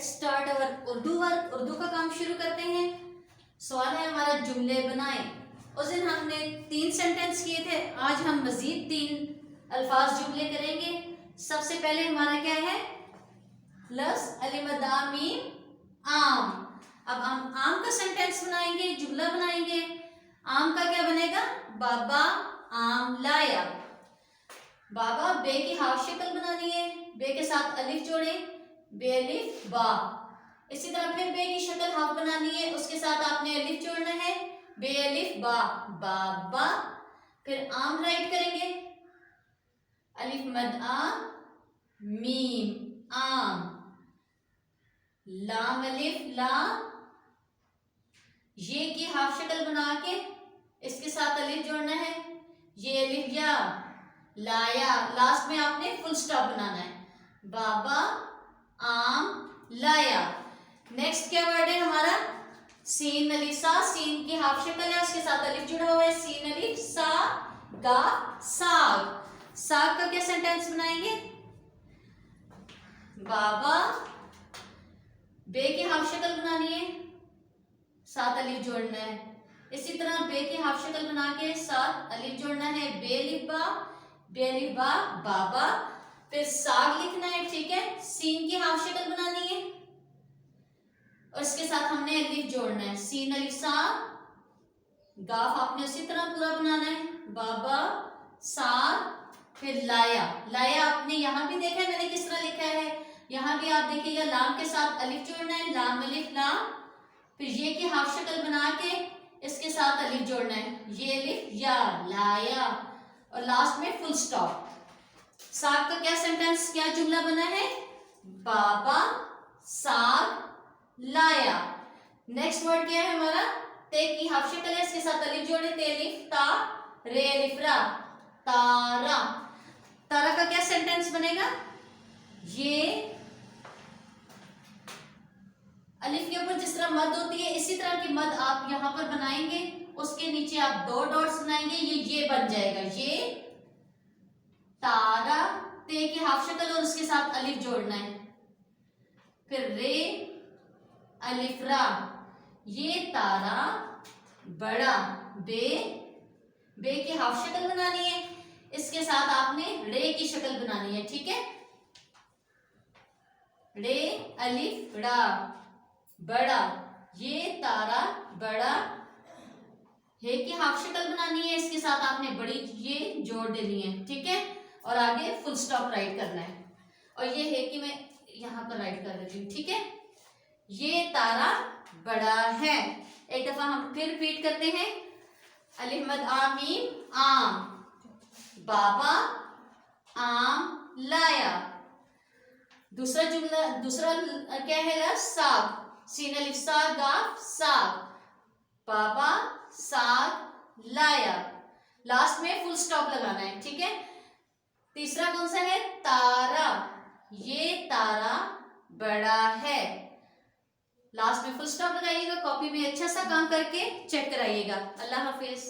Start our Urdu work. Urdu का काम शुरू करते हैं। सवाल है हमारा, जुमले बनाएं। उस दिन हमने 3 सेंटेंस किए थे, आज हम मजीद 3 अल्फाज जुमले करेंगे। सबसे पहले हमारा क्या है, लफ्ज अलिफ लाम मीम आम। अब हम आम का सेंटेंस बनाएंगे, जुमला बनाएंगे। आम का क्या बनेगा, बाबा आम लाया। बाबा बे की हाफ शक्ल बनानी है, बे के साथ अलिफ जोड़े, बे अलिफ बा। इसी तरह फिर बे की शक्ल हाफ बनानी है, उसके साथ आपने अलिफ जोड़ना है, बे अलिफ बा बाबा। फिर आम राइट करेंगे, अलिफ मद आ मीम आम, लाम अलिफ ला, ये की हाफ शक्ल बना के इसके साथ अलिफ जोड़ना है, ये अलिफ या, लाया। लास्ट में आपने फुल स्टॉप बनाना है, बाबा आम लाया। नेक्स्ट क्या वर्ड है हमारा, सीन अलिफ सा। सीन की हाफ शक्ल है, उसके साथ अलिफ जुड़ा हुआ है, सीन अलिफ सा गा साग। साग का क्या सेंटेंस बनाएंगे, बाबा बे की हाफ शक्ल बनानी है, साथ अलिफ जोड़ना है। इसी तरह बे की हाफ शक्ल बना के साथ अलिफ जोड़ना है, बे अलिफ बा, बे अलिफ बा बाबा। फिर साग लिखना है, ठीक है। सीन की हाफ शक्ल बनानी है और इसके साथ हमने अलिफ जोड़ना है, सीन अलिफ सा। गाफ आपने उसी तरह पूरा बनाना है, बाबा साग। फिर लाया, लाया आपने यहाँ भी देखा है मैंने किस तरह लिखा है, यहाँ भी आप देखिएगा लाम के साथ अलिफ जोड़ना है, लाम अलिफ लाम। फिर ये की हाफ शक्ल बना के इसके साथ अलिफ जोड़ना है, ये अलिफ या लाया, और लास्ट में फुल स्टॉप। साग का क्या सेंटेंस, क्या जुमला बना है, बाबा साग लाया। नेक्स्ट वर्ड क्या है हमारा, ते की हाफ शक्ल है, इसके साथ अलिफ जोड़े, ते अलिफ ता, रे अलिफ रा तारा। तारा का क्या सेंटेंस बनेगा, ये अलिफ के ऊपर जिस तरह मद होती है इसी तरह की मद आप यहाँ पर बनाएंगे, उसके नीचे आप 2 डॉट्स बनाएंगे, ये बन जाएगा, ये तारा। ते की हाफ शक्ल और उसके साथ अलिफ जोड़ना है, फिर रे अलिफ रा, ये तारा बड़ा। बे, बे की हाफ शक्ल बनानी है, इसके साथ आपने रे की शक्ल बनानी है, ठीक है। रे अलिफ रा बड़ा, ये तारा बड़ा। हे की हाफ शक्ल बनानी है, इसके साथ आपने बड़ी ये जोड़ देनी है, ठीक है। और आगे फुल स्टॉप राइट करना है, और ये हे की मैं यहाँ पर राइट कर देती हूँ, ठीक है। ये तारा बड़ा है। एक दफा हम फिर रिपीट करते हैं, अलिफ मद आ मीम आम, बाबा आम लाया। दूसरा जुमला, दूसरा क्या है लफ्ज, साग। सीन अलिफ सा गाफ साग, बाबा साग लाया। लास्ट में फुल स्टॉप लगाना है, ठीक है। तीसरा कौन सा है, तारा, ये तारा बड़ा है। लास्ट में फुल स्टॉप लगाइएगा, कॉपी में अच्छा सा काम करके चेक कराइएगा। अल्लाह हाफिज।